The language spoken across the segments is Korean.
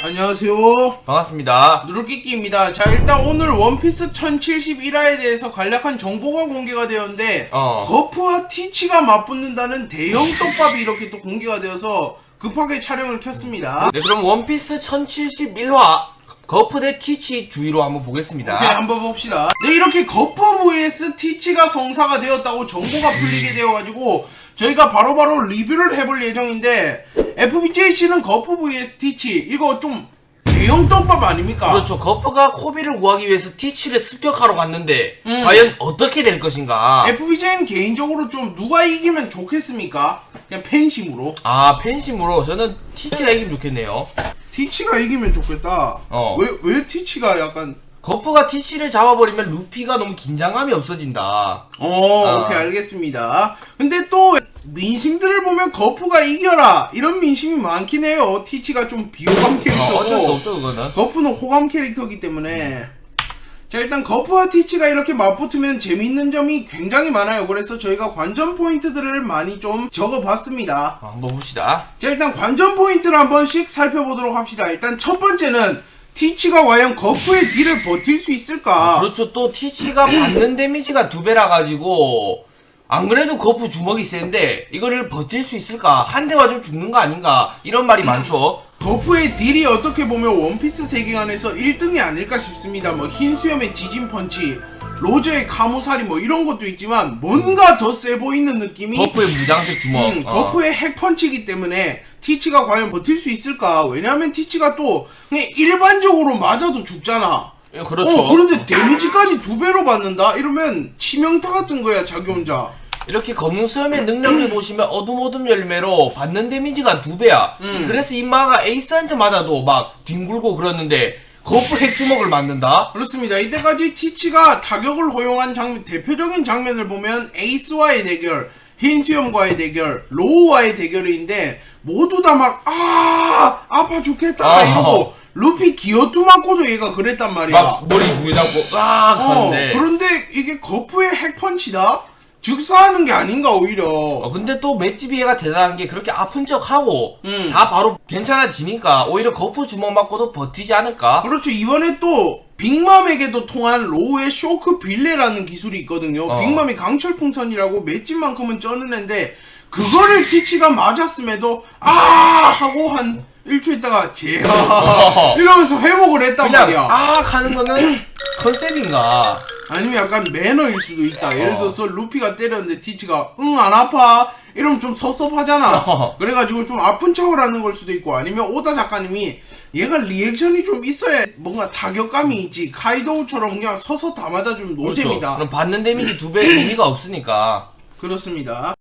안녕하세요. 반갑습니다. 누르끼끼입니다. 자, 일단 오늘 원피스 1071화에 대해서 간략한 정보가 공개가 되었는데 거프와 티치가 맞붙는다는 대형 떡밥이 이렇게 또 공개가 되어서 급하게 촬영을 켰습니다. 네, 그럼 원피스 1071화 거프 대 티치 주의로 한번 보겠습니다. 오케이, 한번 봅시다. 네, 이렇게 거프 vs 티치가 성사가 되었다고 정보가 풀리게 되어가지고 저희가 바로바로 리뷰를 해볼 예정인데, FBJC는 거프 vs 티치, 이거 좀 대형 떡밥 아닙니까? 그렇죠. 거프가 코비를 구하기 위해서 티치를 습격하러 갔는데 과연 어떻게 될 것인가? FBJ는 개인적으로 좀 누가 이기면 좋겠습니까? 그냥 팬심으로. 아, 팬심으로 저는 티치가 이기면 좋겠네요. 티치가 이기면 좋겠다. 왜 티치가 약간 거프가 티치를 잡아버리면 루피가 너무 긴장감이 없어진다. 오케이, 알겠습니다. 근데 또 민심들을 보면 거프가 이겨라 이런 민심이 많긴 해요. 티치가 좀 비호감 어쩔 수 캐릭터고 없어 그거는. 거프는 호감 캐릭터이기 때문에. 자, 일단 거프와 티치가 이렇게 맞붙으면 재밌는 점이 굉장히 많아요. 그래서 저희가 관전 포인트들을 많이 좀 적어봤습니다. 한번 봅시다. 자, 일단 관전 포인트를 한 번씩 살펴보도록 합시다. 일단 첫 번째는 티치가 과연 거프의 딜을 버틸 수 있을까? 그렇죠. 또 티치가 받는 데미지가 2배라 가지고 안 그래도 거프 주먹이 센데 이거를 버틸 수 있을까? 한 대 맞으면 죽는 거 아닌가? 이런 말이 많죠. 거프의 딜이 어떻게 보면 원피스 세계관에서 1등이 아닐까 싶습니다. 뭐 흰수염의 지진 펀치, 로저의 카무사리 뭐 이런 것도 있지만 뭔가 더 세 보이는 느낌이 거프의 무장색 주먹. 거프의 핵펀치이기 때문에 티치가 과연 버틸 수 있을까? 왜냐하면 티치가 또 그냥 일반적으로 맞아도 죽잖아. 그렇죠. 그런데 데미지까지 2배로 받는다? 이러면 치명타 같은 거야, 자기 혼자. 이렇게 검은 수염의 능력을 보시면 어둠 열매로 받는 데미지가 2배야. 그래서 임마가 에이스한테 맞아도 막 뒹굴고 그러는데 거프 핵주먹을 맞는다? 그렇습니다. 이때까지 티치가 타격을 허용한 대표적인 장면을 보면 에이스와의 대결, 흰수염과의 대결, 로우와의 대결인데 모두 다 막 아파 죽겠다 이러고 루피 기어투 맞고도 얘가 그랬단 말이야. 막 머리 부에 잡고 하는데 그런데 이게 거프의 핵펀치다? 즉사하는 게 아닌가 오히려. 근데 또 맷집이 얘가 대단한 게 그렇게 아픈 척하고 다 바로 괜찮아지니까 오히려 거프 주먹 맞고도 버티지 않을까? 그렇죠. 이번에 또 빅맘에게도 통한 로우의 쇼크 빌레라는 기술이 있거든요. 빅맘이 강철풍선이라고 맷집만큼은 쩌는 애인데 그거를 티치가 맞았음에도 하고 한 1초 있다가 이러면서 회복을 했단 그냥 말이야. 하는 거는 컨셉인가? 아니면 약간 매너일 수도 있다. 예를 들어서 루피가 때렸는데 티치가 안 아파? 이러면 좀 섭섭하잖아. 그래가지고 좀 아픈 척을 하는 걸 수도 있고, 아니면 오다 작가님이 얘가 리액션이 좀 있어야 뭔가 타격감이 있지, 카이도우처럼 그냥 서서 다 맞아주면 노잼이다. 그렇죠. 그럼 받는 데미지 2배 의미가 없으니까. 그렇습니다.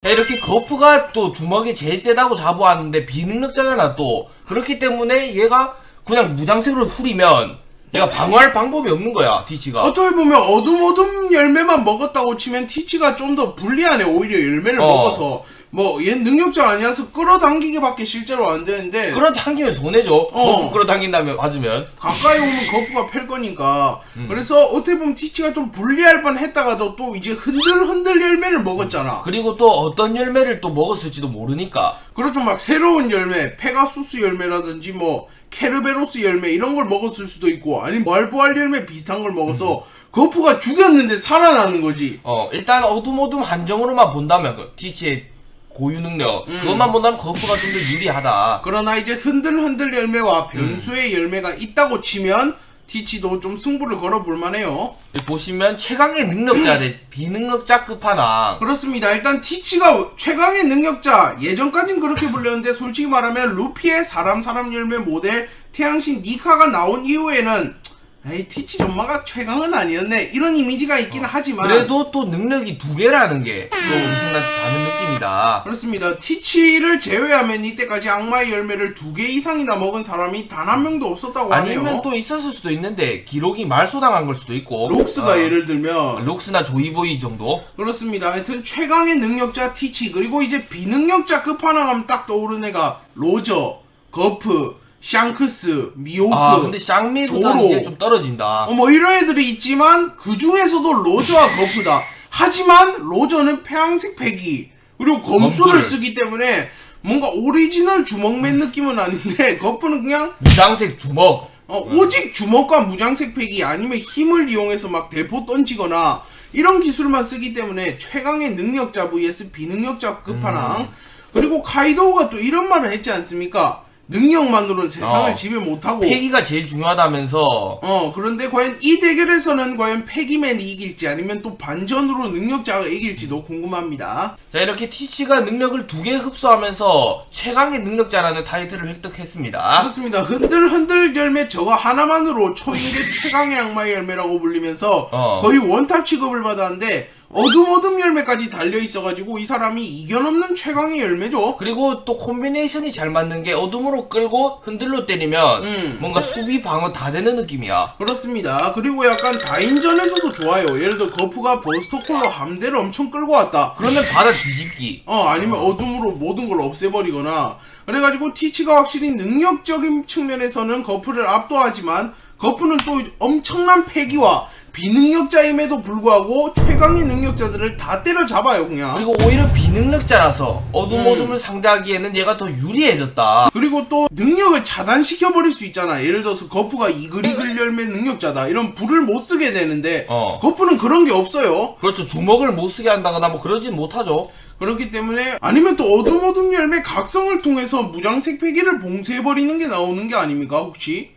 자, 이렇게 거프가 또 주먹이 제일 세다고 자부하는데 비능력자잖아 또. 그렇기 때문에 얘가 그냥 무장색으로 후리면 얘가 방어할 방법이 없는 거야, 티치가. 어떻게 보면 어둠 열매만 먹었다고 치면 티치가 좀 더 불리하네. 오히려 열매를 먹어서 뭐 얘 능력자 아니어서 끌어당기기밖에 실제로 안 되는데, 끌어당기면 손해죠. 거프 끌어당긴다면 맞으면 가까이 오면 거프가 팰 거니까. 그래서 어떻게 보면 티치가 좀 불리할 뻔 했다가도 또 이제 흔들 열매를 먹었잖아. 그리고 또 어떤 열매를 또 먹었을지도 모르니까. 그렇죠. 막 새로운 열매, 페가수스 열매라든지 뭐 케르베로스 열매 이런 걸 먹었을 수도 있고, 아니면 말보알 열매 비슷한 걸 먹어서 거프가 죽였는데 살아나는 거지. 일단 어둠 한정으로만 본다면 티치의 고유 능력 그것만 본다면 거프가 좀 더 유리하다. 그러나 이제 흔들 열매와 변수의 열매가 있다고 치면 티치도 좀 승부를 걸어볼 만해요. 보시면 최강의 능력자 대 비능력자 끝판왕. 그렇습니다. 일단 티치가 최강의 능력자, 예전까진 그렇게 불렸는데 솔직히 말하면 루피의 사람 열매 모델 태양신 니카가 나온 이후에는 에이, 티치 전마가 최강은 아니었네 이런 이미지가 있긴 하지만 그래도 또 능력이 2개라는 게 또 엄청난 다른 느낌이다. 그렇습니다. 티치를 제외하면 이때까지 악마의 열매를 2개 이상이나 먹은 사람이 단 한 명도 없었다고 하네요. 아니면 또 있었을 수도 있는데 기록이 말소당한 걸 수도 있고. 록스가 예를 들면 록스나 조이보이 정도? 그렇습니다. 하여튼 최강의 능력자 티치, 그리고 이제 비능력자 끝판왕하면 딱 떠오르는 애가 로저, 거프, 샹크스, 미호크, 근데 샹미부터는 조로, 이제 좀 떨어진다. 뭐 이런 애들이 있지만 그 중에서도 로저와 거프다. 하지만 로저는 폐왕색 패기 그리고 검술을 쓰기 때문에 뭔가 오리지널 주먹맨 느낌은 아닌데 거푸는 그냥 무장색 주먹. 오직 주먹과 무장색 패기 아니면 힘을 이용해서 막 대포 던지거나 이런 기술만 쓰기 때문에 최강의 능력자 vs 비능력자 끝판왕. 그리고 카이도우가 또 이런 말을 했지 않습니까? 능력만으로는 세상을 지배 못하고 패기가 제일 중요하다면서. 그런데 과연 이 대결에서는 과연 패기맨이 이길지 아니면 또 반전으로 능력자가 이길지도 궁금합니다. 자, 이렇게 티치가 능력을 2개 흡수하면서 최강의 능력자라는 타이틀을 획득했습니다. 그렇습니다. 흔들흔들 열매 저거 하나만으로 초인계 최강의 악마의 열매라고 불리면서 거의 원탑 취급을 받았는데 어둠 열매까지 달려있어가지고 이 사람이 이겨넘는 최강의 열매죠. 그리고 또 콤비네이션이 잘 맞는 게 어둠으로 끌고 흔들로 때리면 뭔가 수비 방어 다 되는 느낌이야. 그렇습니다. 그리고 약간 다인전에서도 좋아요. 예를 들어 거프가 버스터콜로 함대를 엄청 끌고 왔다. 그러면 바다 뒤집기. 아니면 어둠으로 모든 걸 없애버리거나. 그래가지고 티치가 확실히 능력적인 측면에서는 거프를 압도하지만 거프는 또 엄청난 패기와 비능력자임에도 불구하고 최강의 능력자들을 다 때려잡아요 그냥. 그리고 오히려 비능력자라서 어둠을 상대하기에는 얘가 더 유리해졌다. 그리고 또 능력을 차단시켜버릴 수 있잖아. 예를 들어서 거프가 이글이글 열매 능력자다 이런 불을 못 쓰게 되는데 거프는 그런 게 없어요. 그렇죠. 주먹을 못 쓰게 한다거나 뭐 그러진 못하죠. 그렇기 때문에 아니면 또 어둠 열매 각성을 통해서 무장색 패기를 봉쇄해버리는 게 나오는 게 아닙니까 혹시?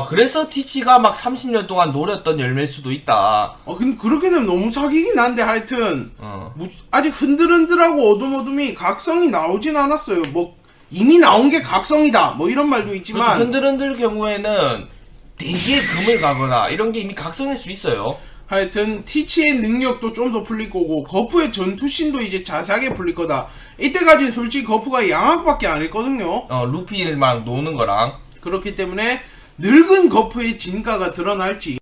그래서 티치가 막 30년 동안 노렸던 열매일 수도 있다. 근데 그렇게 되면 너무 사기긴 한데 하여튼 아직 흔들흔들하고 어둠이 각성이 나오진 않았어요. 뭐 이미 나온 게 각성이다 뭐 이런 말도 있지만 그렇죠. 흔들흔들 경우에는 대기에 금을 가거나 이런 게 이미 각성일 수 있어요. 하여튼 티치의 능력도 좀 더 풀릴 거고 거프의 전투신도 이제 자세하게 풀릴 거다. 이때까지는 솔직히 거프가 양악밖에 안 했거든요. 루피랑 노는 거랑. 그렇기 때문에 늙은 거프의 진가가 드러날지.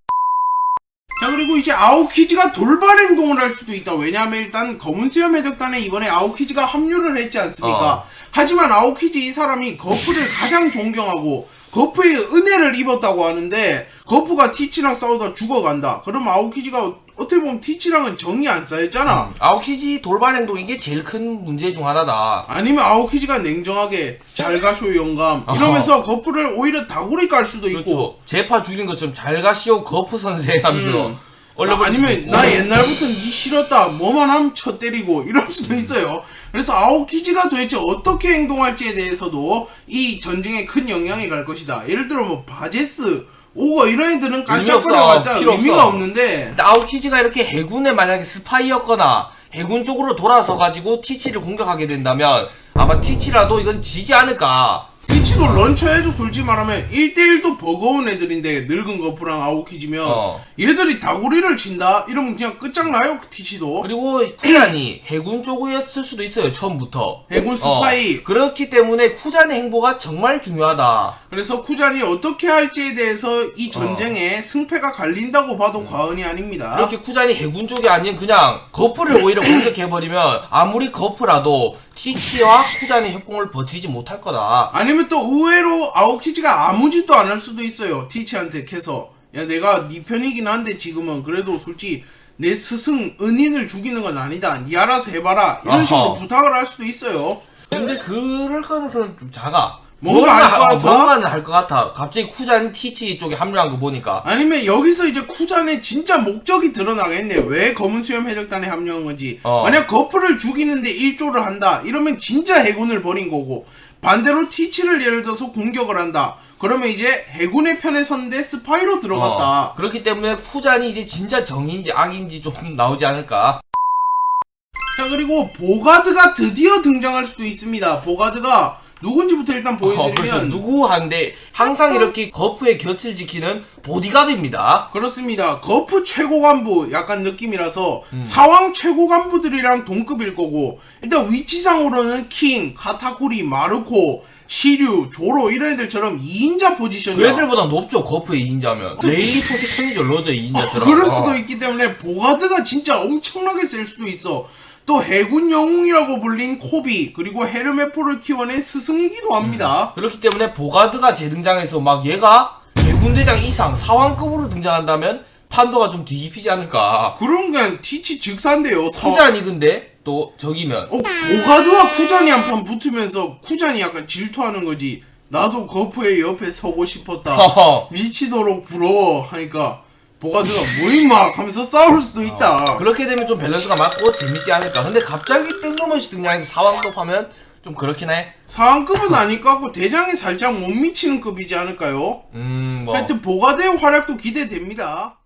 자, 그리고 이제 아오키지가 돌발 행동을 할 수도 있다. 왜냐하면 일단 검은 수염 해적단에 이번에 아오키지가 합류를 했지 않습니까? 하지만 아오키지 이 사람이 거프를 가장 존경하고 거프의 은혜를 입었다고 하는데 거프가 티치랑 싸우다 죽어간다. 그럼 아오키지가 어떻게 보면 티치랑은 정이 안 쌓였잖아. 아오키지 돌발 행동 이게 제일 큰 문제 중 하나다. 아니면 아오키지가 냉정하게 잘 가쇼 영감 이러면서 거프를 오히려 다구리 깔 수도 있고. 그렇죠. 제파 죽인 것처럼 잘 가시오 거프 선생 하면서 아니면 나 옛날부터 니 싫었다 뭐만 하면 쳐 때리고 이럴 수도 있어요. 그래서 아오키지가 도대체 어떻게 행동할지에 대해서도 이 전쟁에 큰 영향이 갈 것이다. 예를 들어 뭐 바제스 오거 이런 애들은 깜짝거려봤자 의미가 없는데 근데 아오키지가 이렇게 해군에 만약에 스파이였거나 해군 쪽으로 돌아서 가지고 티치를 공격하게 된다면 아마 티치라도 이건 지지 않을까. 티치도 런처해도 솔직히 말하면 1대1도 버거운 애들인데 늙은 거프랑 아오키지면 얘들이 다구리를 친다? 이러면 그냥 끝장나요 티치도. 그리고 쿠잔이 해군 쪽이었을 수도 있어요 처음부터. 해군 스파이. 그렇기 때문에 쿠잔의 행보가 정말 중요하다. 그래서 쿠잔이 어떻게 할지에 대해서 이 전쟁에 승패가 갈린다고 봐도 과언이 아닙니다. 이렇게 쿠잔이 해군 쪽이 아닌 그냥 거프를 오히려 공격해버리면 아무리 거프라도 티치와 쿠잔의 협공을 버티지 못할 거다. 아니면 또 의외로 아오키지가 아무 짓도 안 할 수도 있어요. 티치한테 캐서 야 내가 네 편이긴 한데 지금은 그래도 솔직히 내 스승 은인을 죽이는 건 아니다. 니 알아서 해봐라 이런 식으로 부탁을 할 수도 있어요. 근데 그럴 가능성은 좀 작아. 뭔가 할 것 같아? 뭔가는 할 것 같아. 갑자기 쿠잔 티치 쪽에 합류한 거 보니까. 아니면 여기서 이제 쿠잔의 진짜 목적이 드러나겠네. 왜 검은 수염 해적단에 합류한 건지. 만약 거프를 죽이는데 일조를 한다 이러면 진짜 해군을 버린 거고, 반대로 티치를 예를 들어서 공격을 한다 그러면 이제 해군의 편에 섰는데 스파이로 들어갔다. 그렇기 때문에 쿠잔이 이제 진짜 정인지 악인지 좀 나오지 않을까. 자, 그리고 보가드가 드디어 등장할 수도 있습니다. 보가드가 누군지부터 일단 보여드리면 그렇죠. 누구 한데 항상 이렇게 거프의 곁을 지키는 보디가드입니다. 그렇습니다. 거프 최고 간부 약간 느낌이라서 사왕 최고 간부들이랑 동급일 거고, 일단 위치상으로는 킹, 카타쿠리, 마르코, 시류, 조로 이런 애들처럼 2인자 포지션이야. 그 애들보다 높죠 거프의 2인자면. 레일리 포지션이죠 러저 2인자처럼. 그럴 수도 있기 때문에 보가드가 진짜 엄청나게 셀 수도 있어. 또 해군 영웅이라고 불린 코비, 그리고 헤르메포를 키워낸 스승이기도 합니다. 그렇기 때문에 보가드가 재등장해서 막 얘가 해군대장 이상 사왕급으로 등장한다면 판도가 좀 뒤집히지 않을까. 그런 게 티치 즉사인데요. 쿠잔이 근데 또 적이면 보가드와 쿠잔이 한 판 붙으면서 쿠잔이 약간 질투하는 거지. 나도 거프의 옆에 서고 싶었다. 미치도록 부러워 하니까 보가드가 뭐 임마 하면서 싸울 수도 있다. 그렇게 되면 좀 밸런스가 맞고 재밌지 않을까. 근데 갑자기 뜬금없이 등장해서 사왕급 하면 좀 그렇긴 해. 상황급은 아닐 것 같고 대장이 살짝 못 미치는 급이지 않을까요? 뭐 하여튼 보가드의 활약도 기대됩니다.